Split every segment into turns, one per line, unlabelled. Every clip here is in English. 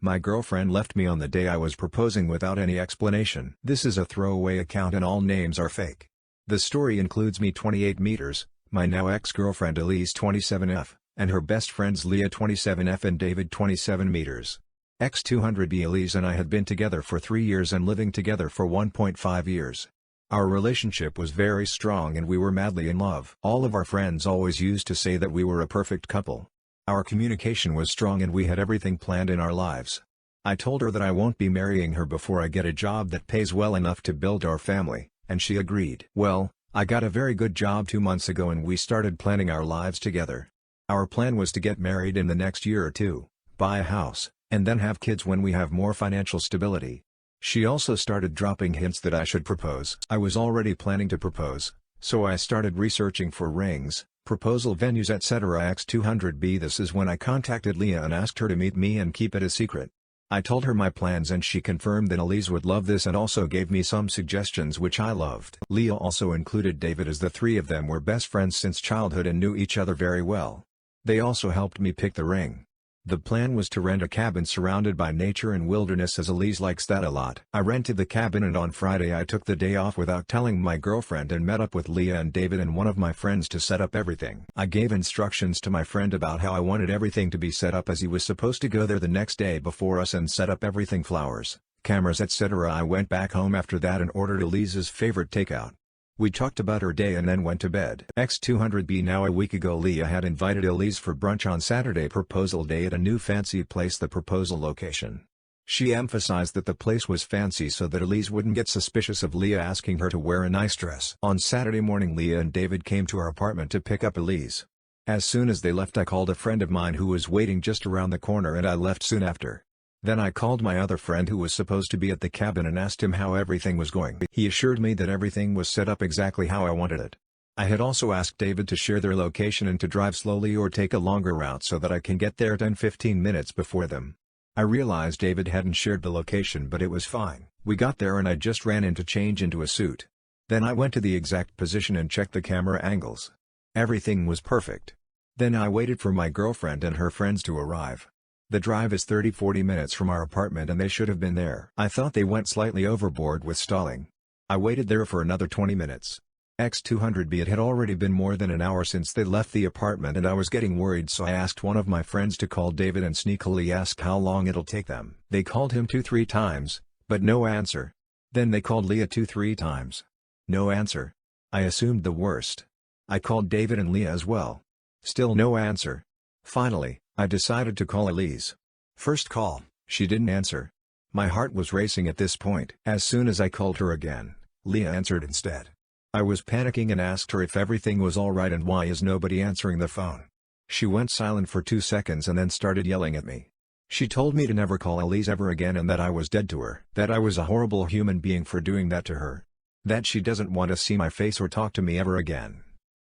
My girlfriend left me on the day I was proposing without any explanation. This is a throwaway account and all names are fake. The story includes me 28 meters, my now ex-girlfriend Elise 27F, and her best friends Leah 27F and David 27 meters. X200B Elise and I had been together for 3 years and living together for 1.5 years. Our relationship was very strong and we were madly in love. All of our friends always used to say that we were a perfect couple. Our communication was strong and we had everything planned in our lives. I told her that I won't be marrying her before I get a job that pays well enough to build our family, and she agreed. Well, I got a very good job 2 months ago and we started planning our lives together. Our plan was to get married in the next year or two, buy a house, and then have kids when we have more financial stability. She also started dropping hints that I should propose. I was already planning to propose, so I started researching for rings, proposal venues etc. X200B. This is when I contacted Leah and asked her to meet me and keep it a secret. I told her my plans and she confirmed that Elise would love this and also gave me some suggestions which I loved. Leah also included David as the three of them were best friends since childhood and knew each other very well. They also helped me pick the ring. The plan was to rent a cabin surrounded by nature and wilderness as Elise likes that a lot. I rented the cabin and on Friday I took the day off without telling my girlfriend and met up with Leah and David and one of my friends to set up everything. I gave instructions to my friend about how I wanted everything to be set up as he was supposed to go there the next day before us and set up everything, flowers, cameras etc. I went back home after that and ordered Elise's favorite takeout. We talked about her day and then went to bed. X200B. Now a week ago Leah had invited Elise for brunch on Saturday proposal day at a new fancy place, the proposal location. She emphasized that the place was fancy so that Elise wouldn't get suspicious of Leah asking her to wear a nice dress. On Saturday morning Leah and David came to our apartment to pick up Elise. As soon as they left I called a friend of mine who was waiting just around the corner and I left soon after. Then I called my other friend who was supposed to be at the cabin and asked him how everything was going. He assured me that everything was set up exactly how I wanted it. I had also asked David to share their location and to drive slowly or take a longer route so that I can get there 10-15 minutes before them. I realized David hadn't shared the location but it was fine. We got there and I just ran in to change into a suit. Then I went to the exact position and checked the camera angles. Everything was perfect. Then I waited for my girlfriend and her friends to arrive. The drive is 30-40 minutes from our apartment and they should have been there. I thought they went slightly overboard with stalling. I waited there for another 20 minutes. X200B. It had already been more than an hour since they left the apartment and I was getting worried, so I asked one of my friends to call David and sneakily ask how long it'll take them. They called him 2-3 times, but no answer. Then they called Leah 2-3 times. No answer. I assumed the worst. I called David and Leah as well. Still no answer. Finally, I decided to call Elise. First call, she didn't answer. My heart was racing at this point. As soon as I called her again, Leah answered instead. I was panicking and asked her if everything was alright and why is nobody answering the phone. She went silent for 2 seconds and then started yelling at me. She told me to never call Elise ever again and that I was dead to her. That I was a horrible human being for doing that to her. That she doesn't want to see my face or talk to me ever again.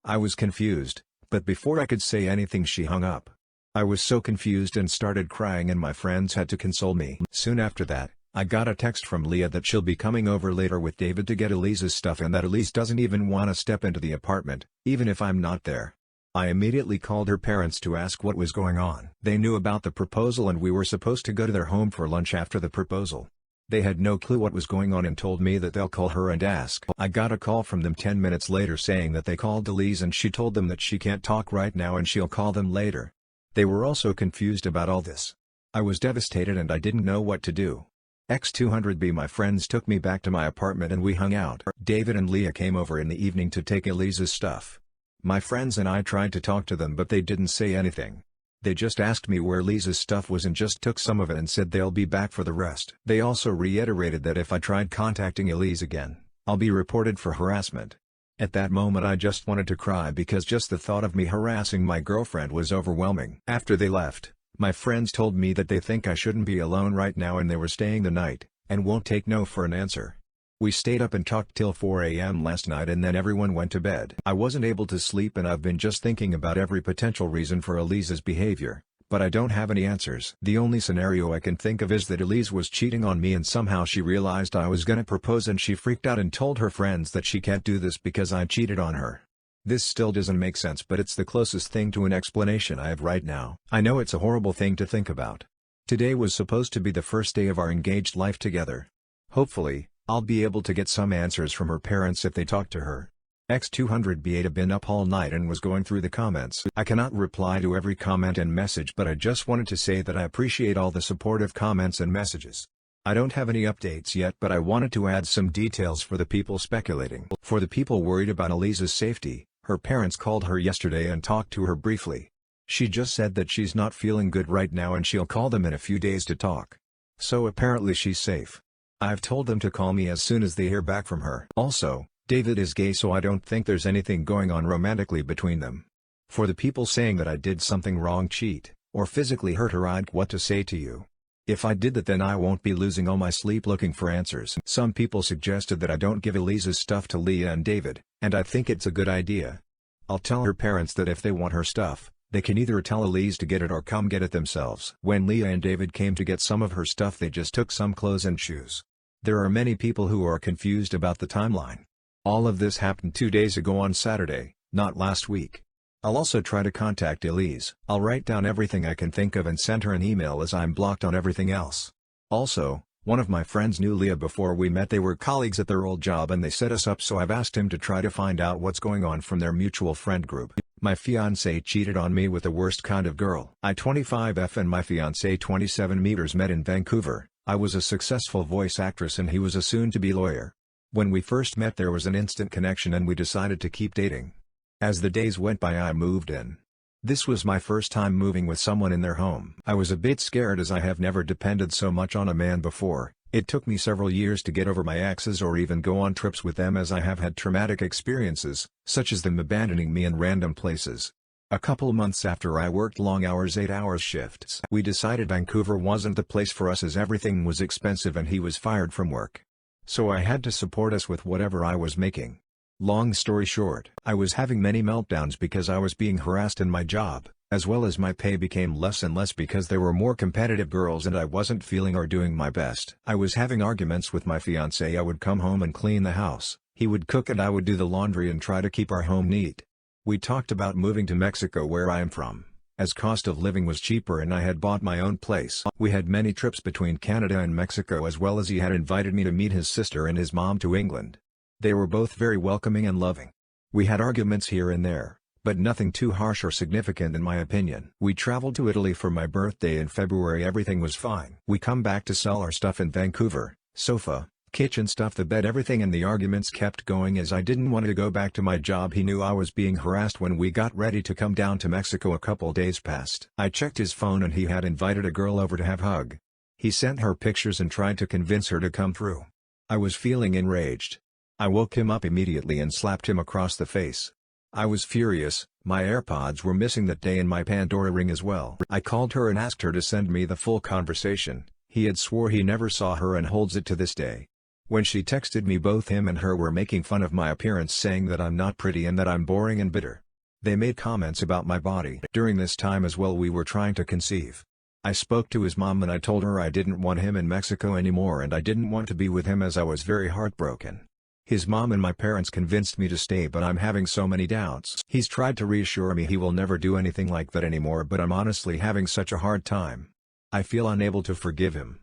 I was confused, but before I could say anything she hung up. I was so confused and started crying and my friends had to console me. Soon after that, I got a text from Leah that she'll be coming over later with David to get Elise's stuff and that Elise doesn't even want to step into the apartment, even if I'm not there. I immediately called her parents to ask what was going on. They knew about the proposal and we were supposed to go to their home for lunch after the proposal. They had no clue what was going on and told me that they'll call her and ask. I got a call from them 10 minutes later saying that they called Elise and she told them that she can't talk right now and she'll call them later. They were also confused about all this. I was devastated and I didn't know what to do. X200B. My friends took me back to my apartment and we hung out. David and Leah came over in the evening to take Elise's stuff. My friends and I tried to talk to them but they didn't say anything. They just asked me where Elise's stuff was and just took some of it and said they'll be back for the rest. They also reiterated that if I tried contacting Elise again, I'll be reported for harassment. At that moment I just wanted to cry because just the thought of me harassing my girlfriend was overwhelming. After they left, my friends told me that they think I shouldn't be alone right now and they were staying the night, and won't take no for an answer. We stayed up and talked till 4 a.m. last night and then everyone went to bed. I wasn't able to sleep and I've been just thinking about every potential reason for Elise's behavior, but I don't have any answers. The only scenario I can think of is that Elise was cheating on me and somehow she realized I was gonna propose and she freaked out and told her friends that she can't do this because I cheated on her. This still doesn't make sense but it's the closest thing to an explanation I have right now. I know it's a horrible thing to think about. Today was supposed to be the first day of our engaged life together. Hopefully, I'll be able to get some answers from her parents if they talk to her. X200 been up all night and was going through the comments. I cannot reply to every comment and message, but I just wanted to say that I appreciate all the supportive comments and messages. I don't have any updates yet, but I wanted to add some details for the people speculating. For the people worried about Elise's safety, her parents called her yesterday and talked to her briefly. She just said that she's not feeling good right now and she'll call them in a few days to talk. So apparently she's safe. I've told them to call me as soon as they hear back from her. Also, David is gay, so I don't think there's anything going on romantically between them. For the people saying that I did something wrong, cheat, or physically hurt her, I'd what to say to you. If I did that, then I won't be losing all my sleep looking for answers. Some people suggested that I don't give Elise's stuff to Leah and David, and I think it's a good idea. I'll tell her parents that if they want her stuff, they can either tell Elise to get it or come get it themselves. When Leah and David came to get some of her stuff, they just took some clothes and shoes. There are many people who are confused about the timeline. All of this happened 2 days ago on Saturday, not last week. I'll also try to contact Elise. I'll write down everything I can think of and send her an email, as I'm blocked on everything else. Also, one of my friends knew Leah before we met. They were colleagues at their old job and they set us up, so I've asked him to try to find out what's going on from their mutual friend group. My fiancé cheated on me with the worst kind of girl. I 25F and my fiancé 27 meters met in Vancouver. I was a successful voice actress and he was a soon-to-be lawyer. When we first met there was an instant connection and we decided to keep dating. As the days went by I moved in. This was my first time moving with someone in their home. I was a bit scared as I have never depended so much on a man before. It took me several years to get over my exes or even go on trips with them, as I have had traumatic experiences, such as them abandoning me in random places. A couple months after I worked long hours, 8-hour shifts. We decided Vancouver wasn't the place for us as everything was expensive and he was fired from work. So I had to support us with whatever I was making. Long story short, I was having many meltdowns because I was being harassed in my job, as well as my pay became less and less because there were more competitive girls and I wasn't feeling or doing my best. I was having arguments with my fiancé. I would come home and clean the house, he would cook and I would do the laundry and try to keep our home neat. We talked about moving to Mexico, where I am from, as cost of living was cheaper and I had bought my own place. We had many trips between Canada and Mexico, as well as he had invited me to meet his sister and his mom to England. They were both very welcoming and loving. We had arguments here and there, but nothing too harsh or significant in my opinion. We traveled to Italy for my birthday in February. Everything was fine. We come back to sell our stuff in Vancouver, sofa, kitchen stuff, the bed, everything, and the arguments kept going as I didn't want to go back to my job. He knew I was being harassed. When we got ready to come down to Mexico, a couple days passed. I checked his phone and he had invited a girl over to have a hug. He sent her pictures and tried to convince her to come through. I was feeling enraged. I woke him up immediately and slapped him across the face. I was furious. My AirPods were missing that day and my Pandora ring as well. I called her and asked her to send me the full conversation. He had swore he never saw her and holds it to this day. When she texted me, both him and her were making fun of my appearance, saying that I'm not pretty and that I'm boring and bitter. They made comments about my body. During this time as well, we were trying to conceive. I spoke to his mom and I told her I didn't want him in Mexico anymore and I didn't want to be with him, as I was very heartbroken. His mom and my parents convinced me to stay, but I'm having so many doubts. He's tried to reassure me he will never do anything like that anymore, but I'm honestly having such a hard time. I feel unable to forgive him.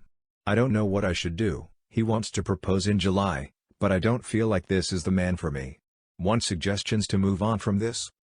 I don't know what I should do. He wants to propose in July, but I don't feel like this is the man for me. Want suggestions to move on from this?